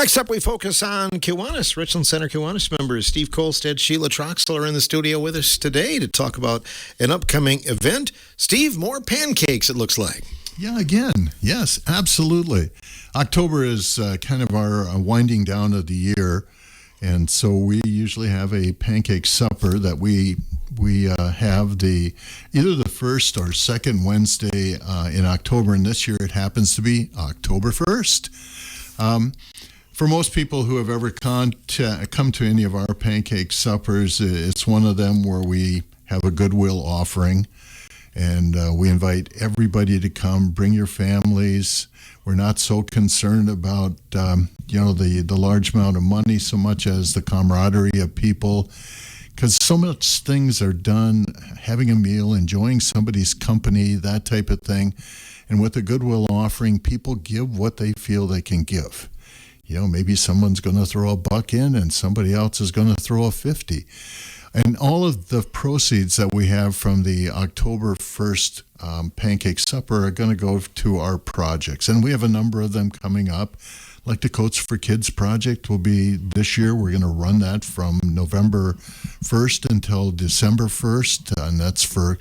Next up, we focus on Kiwanis. Richland Center Kiwanis members Steve Kolstad, Sheila Troxel are in the studio with us today to talk about an upcoming event. Steve, more pancakes, it looks like. Yeah, again, yes, absolutely. October is kind of our winding down of the year, and so we usually have a pancake supper that we have either the first or second Wednesday in October, and this year it happens to be October 1st. For most people who have ever come to any of our pancake suppers, it's one of them where we have a goodwill offering, and we invite everybody to come. Bring your families. We're not so concerned about the large amount of money so much as the camaraderie of people, because so much things are done having a meal, enjoying somebody's company, that type of thing. And with the goodwill offering, people give what they feel they can give. Maybe someone's going to throw $1 in and somebody else is going to throw $50. And all of the proceeds that we have from the October 1st pancake supper are going to go to our projects. And we have a number of them coming up. Like the Coats for Kids project will be this year. We're going to run that from November 1st until December 1st. And that's for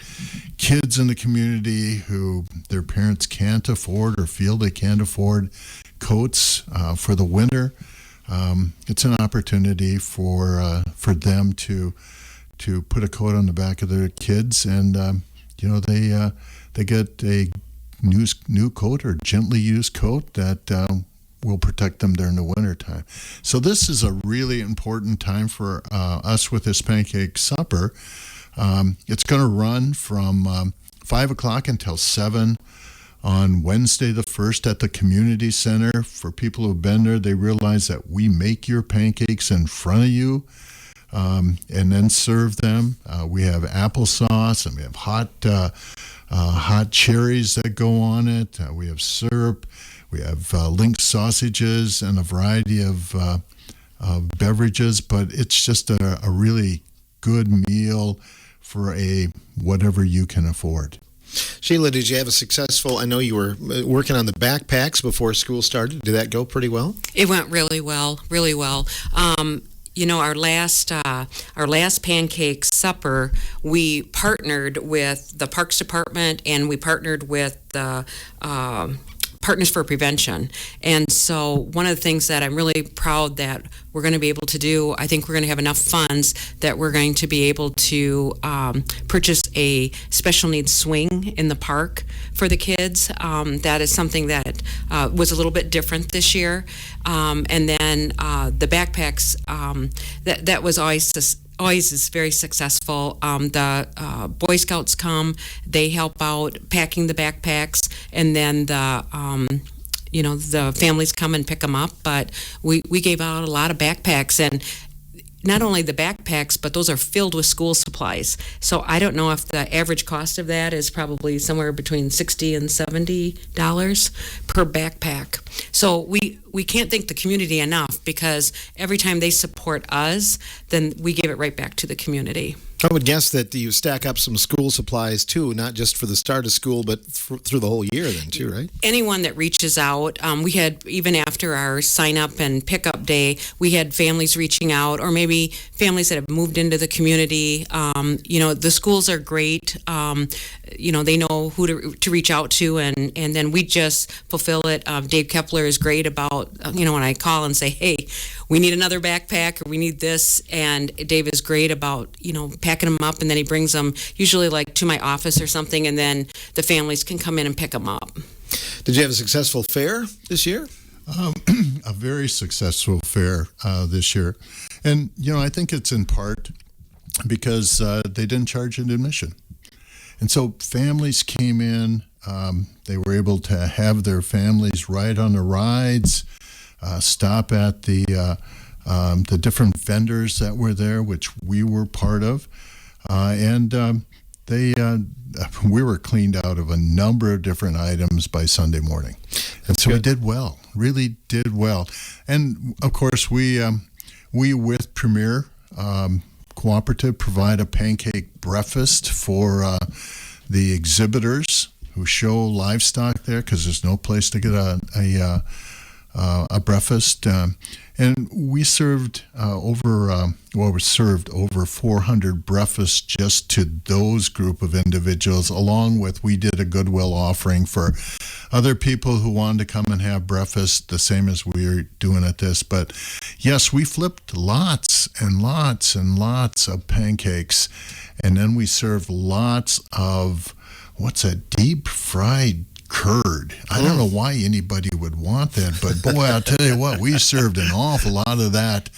kids in the community who their parents can't afford or feel they can't afford coats for the winter. It's an opportunity for them to put a coat on the back of their kids, and they get a new coat or gently used coat that will protect them during the winter time. So this is a really important time for us with this pancake supper. It's going to run from 5 o'clock until 7 on Wednesday the 1st at the community center. For people who've been there, they realize that we make your pancakes in front of you and then serve them. We have applesauce, and we have hot cherries that go on it. We have syrup. We have link sausages and a variety of beverages, but it's just a really good meal for whatever you can afford. Sheila, did you have a successful, I know you were working on the backpacks before school started. Did that go pretty well? It went really well, really well. Our last pancake supper, we partnered with the Parks Department, and we partnered with the Partners for Prevention. And so one of the things that I'm really proud that we're going to be able to do, I think we're going to have enough funds that we're going to be able to purchase a special needs swing in the park for the kids. That is something that was a little bit different this year. And then the backpacks, that was always is very successful. The Boy Scouts come, they help out packing the backpacks, and then the families come and pick them up. But we gave out a lot of backpacks, and not only the backpacks, but those are filled with school supplies. So I don't know if the average cost of that is probably somewhere between $60 and $70 per backpack. So we can't thank the community enough, because every time they support us, then we give it right back to the community. I would guess that you stack up some school supplies too, not just for the start of school, but through the whole year then too, right? Anyone that reaches out, we had, even after our sign up and pickup day, we had families reaching out, or maybe families that have moved into the community. The schools are great. They know who to reach out to, and then we just fulfill it. Dave Kepler is great about, when I call and say, hey, we need another backpack, or we need this, and Dave is great about, packing them up, and then he brings them usually like to my office or something, and then the families can come in and pick them up. Did you have a successful fair this year? A very successful fair this year. And, I think it's in part because they didn't charge an admission. And so families came in, they were able to have their families ride on the rides, stop at the different vendors that were there, which we were part of, and we were cleaned out of a number of different items by Sunday morning, and so we did well, really did well. And of course, we with Premier Cooperative provide a pancake breakfast for the exhibitors who show livestock there, because there's no place to get a a breakfast, and we served we served over 400 breakfasts just to those group of individuals. Along with, we did a goodwill offering for other people who wanted to come and have breakfast, the same as we're doing at this. But yes, we flipped lots and lots and lots of pancakes, and then we served lots of deep fried curd. I don't know why anybody would want that, but boy, I'll tell you what, we served an awful lot of that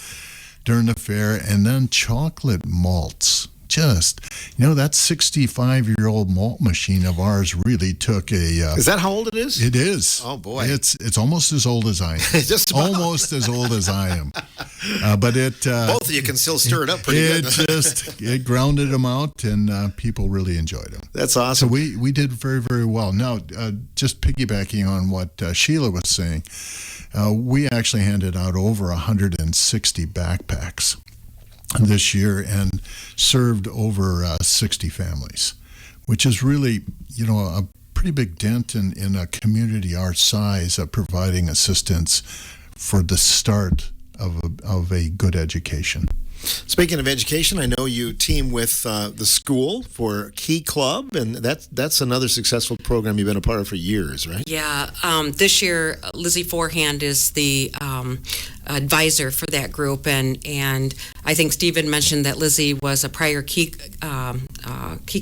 during the fair. And then chocolate malts. Just, that 65-year-old malt machine of ours really took a... is that how old it is? It is. Oh, boy. It's almost as old as I am. Just about. Almost as old as I am. But it... both of you can still stir it up pretty good. It grounded them out, and people really enjoyed them. That's awesome. So we did very, very well. Now, just piggybacking on what Sheila was saying, we actually handed out over 160 backpacks this year and served over 60 families, which is really, a pretty big dent in a community our size of providing assistance for the start of a good education. Speaking of education, I know you team with the school for Key Club, and that's another successful program you've been a part of for years, right? Yeah. This year, Lizzie Forehand is the advisor for that group, and I think Stephen mentioned that Lizzie was a prior Key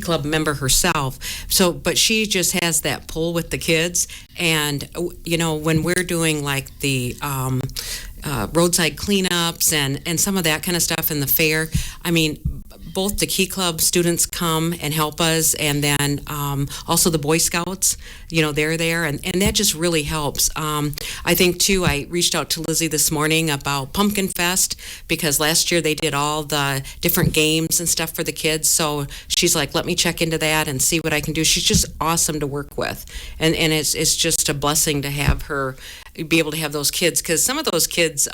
Club member herself. So, but she just has that pull with the kids, and when we're doing like the roadside cleanups and some of that kind of stuff in the fair, I mean, both the Key Club students come and help us, and then also the Boy Scouts, they're there, and that just really helps. I think, too, I reached out to Lizzie this morning about Pumpkin Fest, because last year they did all the different games and stuff for the kids, so she's like, let me check into that and see what I can do. She's just awesome to work with, and it's just a blessing to have her be able to have those kids, because some of those kids,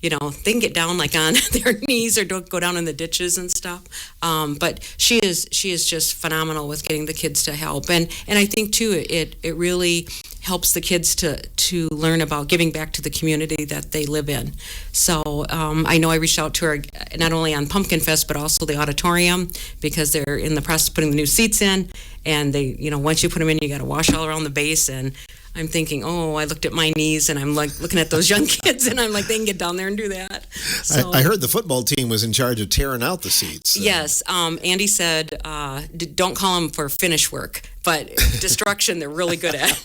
they can get down like on their knees or don't go down in the ditches and stuff. But she is just phenomenal with getting the kids to help. And I think, too, it really helps the kids to learn about giving back to the community that they live in. So I know I reached out to her not only on Pumpkin Fest, but also the auditorium, because they're in the process of putting the new seats in. And they, once you put them in, you got to wash all around the base. And I'm thinking, I looked at my knees, and I'm like looking at those young kids, and I'm like, they can get down there and do that. So, I heard the football team was in charge of tearing out the seats. Yes. Andy said, don't call them for finish work, but destruction they're really good at.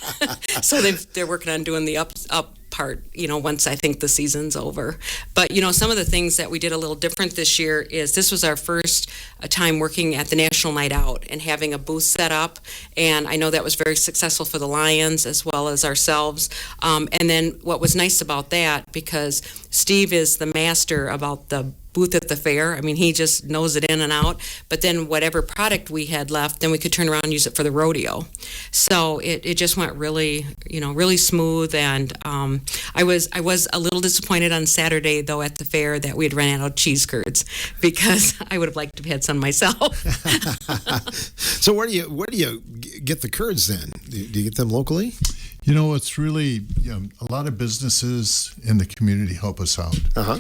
So they're working on doing the up part, once I think the season's over. But, some of the things that we did a little different this year is this was our first time working at the National Night Out and having a booth set up. And I know that was very successful for the Lions as well as ourselves. And then what was nice about that, because Steve is the master about the booth at the fair. I mean, he just knows it in and out. But then whatever product we had left, then we could turn around and use it for the rodeo. So it just went really, really smooth. And I was a little disappointed on Saturday, though, at the fair that we had run out of cheese curds, because I would have liked to have had some myself. So where do you get the curds then? Do you get them locally? It's really, a lot of businesses in the community help us out. Uh-huh.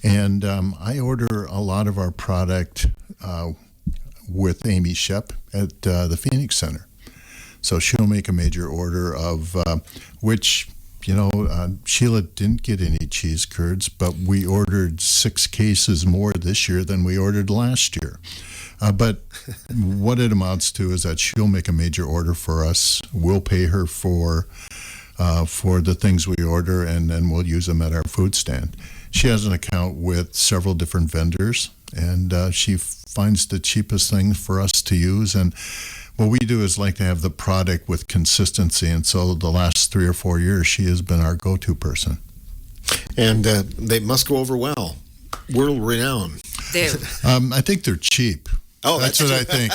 And I order a lot of our product with Amy Shep at the Phoenix Center. So she'll make a major order of which, Sheila didn't get any cheese curds, but we ordered 6 cases more this year than we ordered last year. But what it amounts to is that she'll make a major order for us. We'll pay her for the things we order, and then we'll use them at our food stand. She has an account with several different vendors, and she finds the cheapest thing for us to use. And what we do is like to have the product with consistency, and so the last 3 or 4 years, she has been our go-to person. And they must go over well. World renowned. I think they're cheap. Oh, that's what I think.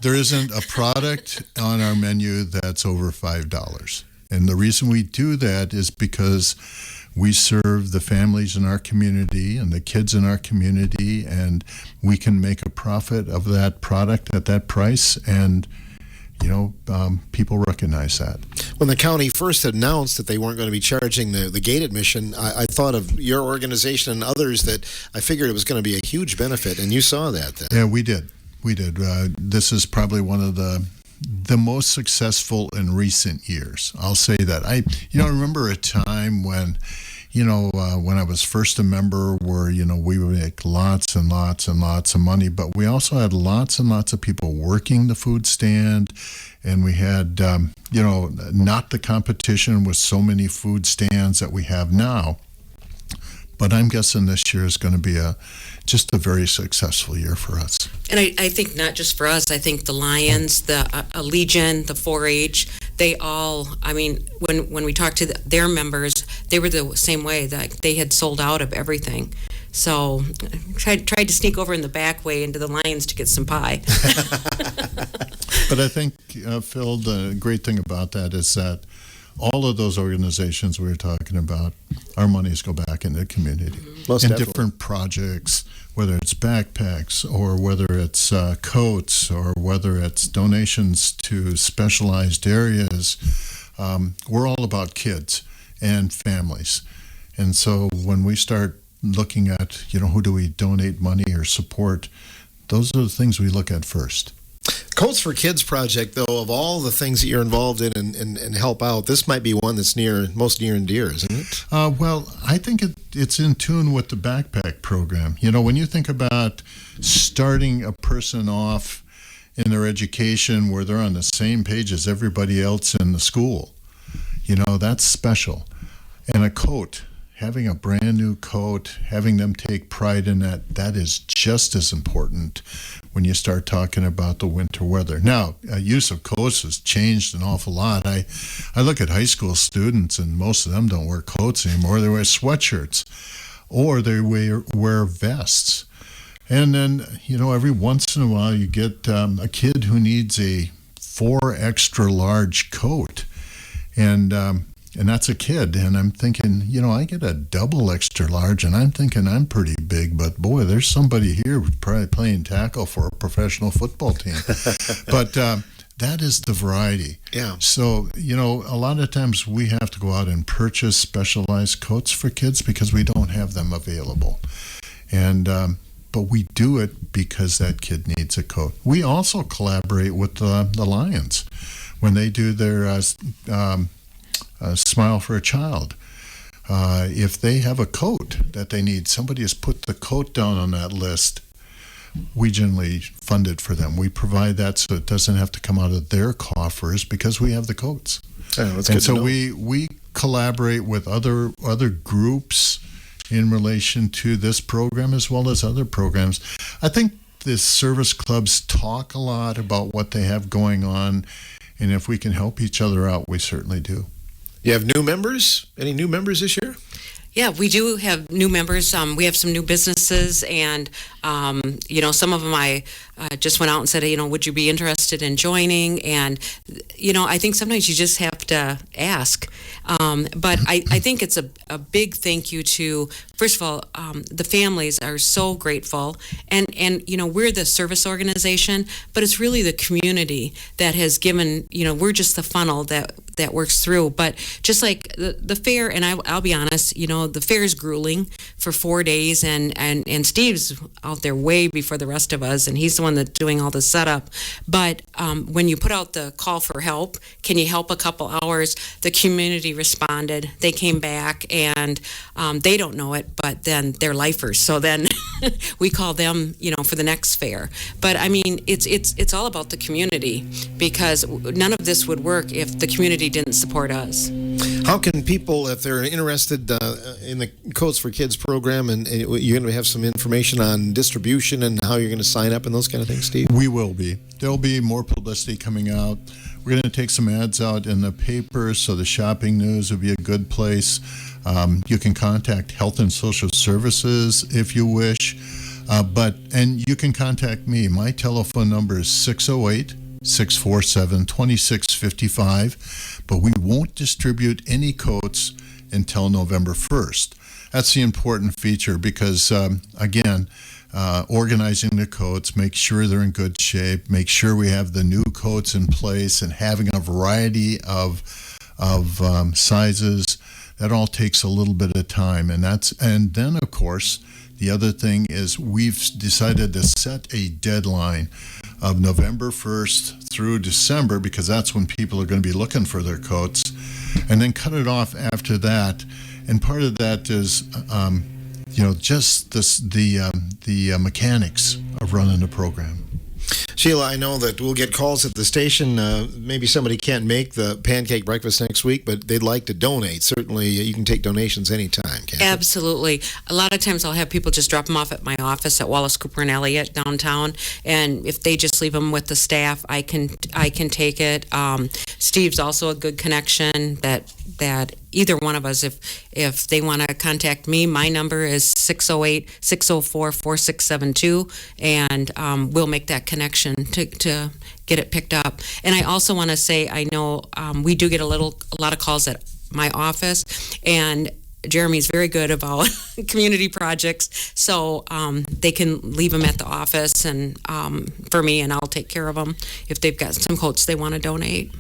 There isn't a product on our menu that's over $5. And the reason we do that is because we serve the families in our community and the kids in our community, and we can make a profit of that product at that price. And, people recognize that. When the county first announced that they weren't going to be charging the gate admission, I thought of your organization and others that I figured it was going to be a huge benefit, and you saw that then. Yeah, we did. This is probably one of the most successful in recent years. I'll say that. I remember a time when, when I was first a member, where we would make lots and lots and lots of money, but we also had lots and lots of people working the food stand, and we had not the competition with so many food stands that we have now. But I'm guessing this year is going to be just a very successful year for us. And I think not just for us, I think the Lions, the Legion, the 4-H, they all, when we talked to their members, they were the same way, that they had sold out of everything. So tried to sneak over in the back way into the Lions to get some pie. But I think, Phil, the great thing about that is that all of those organizations we were talking about, our monies go back into the community. Most in definitely. Different projects, whether it's backpacks or whether it's coats or whether it's donations to specialized areas. We're all about kids and families. And so when we start looking at, who do we donate money or support, those are the things we look at first. Coats for Kids project, though, of all the things that you're involved in and help out, this might be one that's most near and dear, isn't it? Well, I think it's in tune with the backpack program. When you think about starting a person off in their education where they're on the same page as everybody else in the school, that's special. And a coat, having a brand new coat, having them take pride in that is just as important when you start talking about the winter weather. Now, use of coats has changed an awful lot. I look at high school students, and most of them don't wear coats anymore. They wear sweatshirts, or they wear vests. And then, every once in a while you get a kid who needs a 4 extra large coat. And that's a kid, and I'm thinking, I get a double extra large, and I'm thinking I'm pretty big, but boy, there's somebody here probably playing tackle for a professional football team. But that is the variety. Yeah. So, a lot of times we have to go out and purchase specialized coats for kids because we don't have them available. And but we do it because that kid needs a coat. We also collaborate with the Lions when they do their Smile for a Child. If they have a coat that they need, somebody has put the coat down on that list, we generally fund it for them. We provide that so it doesn't have to come out of their coffers because we have the coats. And so we collaborate with other groups in relation to this program as well as other programs. I think the service clubs talk a lot about what they have going on, and if we can help each other out, we certainly do. You have new members? Any new members this year? Yeah, we do have new members. We have some new businesses, and some of them I just went out and said, would you be interested in joining? And I think sometimes you just have to ask. But I think it's a big thank you to, first of all, the families are so grateful, and we're the service organization, but it's really the community that has given. We're just the funnel that works through. But just like the fair, and I'll be honest, the fair is grueling for 4 days, and Steve's out there way before the rest of us, and he's the one that's doing all the setup. But when you put out the call for help, can you help a couple hours? The community responded. They came back, and they don't know it, but then they're lifers. So then we call them, for the next fair. But it's all about the community, because none of this would work if the community didn't support us. How can people, if they're interested in the Coats for Kids program, and you're going to have some information on distribution and how you're going to sign up and those kind of things, Steve? We will be. There'll be more publicity coming out. We're going to take some ads out in the paper, so the shopping news will be a good place. You can contact Health and Social Services if you wish, and you can contact me. My telephone number is 608-647-2655, but we won't distribute any coats until November 1st. That's the important feature because, again, organizing the coats, make sure they're in good shape, make sure we have the new coats in place, and having a variety of sizes. That all takes a little bit of time, and then of course the other thing is we've decided to set a deadline of November 1st through December, because that's when people are going to be looking for their coats, and then cut it off after that. And part of that is just the mechanics of running the program. Sheila, I know that we'll get calls at the station. Maybe somebody can't make the pancake breakfast next week, but they'd like to donate. Certainly, you can take donations anytime, can't you? Absolutely. A lot of times I'll have people just drop them off at my office at Wallace, Cooper, and Elliott downtown, and if they just leave them with the staff, I can take it. Steve's also a good connection that either one of us, if they want to contact me, my number is 608-604-4672, and we'll make that connection to get it picked up. And I also want to say, I know we do get a lot of calls at my office, and Jeremy's very good about community projects, so they can leave them at the office and for me, and I'll take care of them if they've got some coats they want to donate.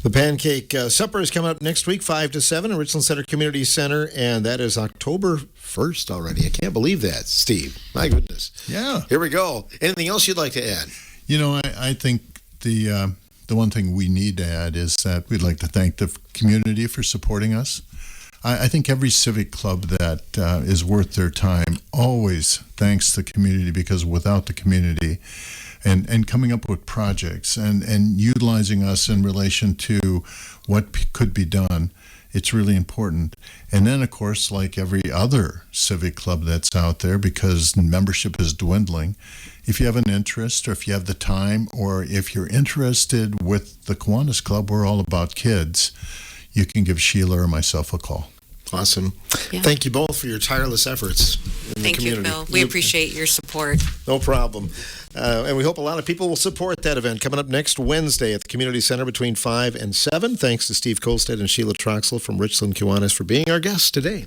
The Pancake Supper is coming up next week, 5 to 7 at Richland Center Community Center, and that is October 1st already. I can't believe that, Steve. My goodness. Yeah. Here we go. Anything else you'd like to add? I think the one thing we need to add is that we'd like to thank the community for supporting us. I think every civic club that is worth their time always thanks the community, because without the community and coming up with projects and utilizing us in relation to what could be done, it's really important. And then, of course, like every other civic club that's out there, because membership is dwindling, if you have an interest, or if you have the time, or if you're interested with the Kiwanis Club, we're all about kids, you can give Sheila or myself a call. Awesome. Yeah. Thank you both for your tireless efforts in the community. Thank you, Bill. We appreciate your support. No problem. And we hope a lot of people will support that event coming up next Wednesday at the Community Center between 5 and 7. Thanks to Steve Kolstad and Sheila Troxel from Richland Kiwanis for being our guests today.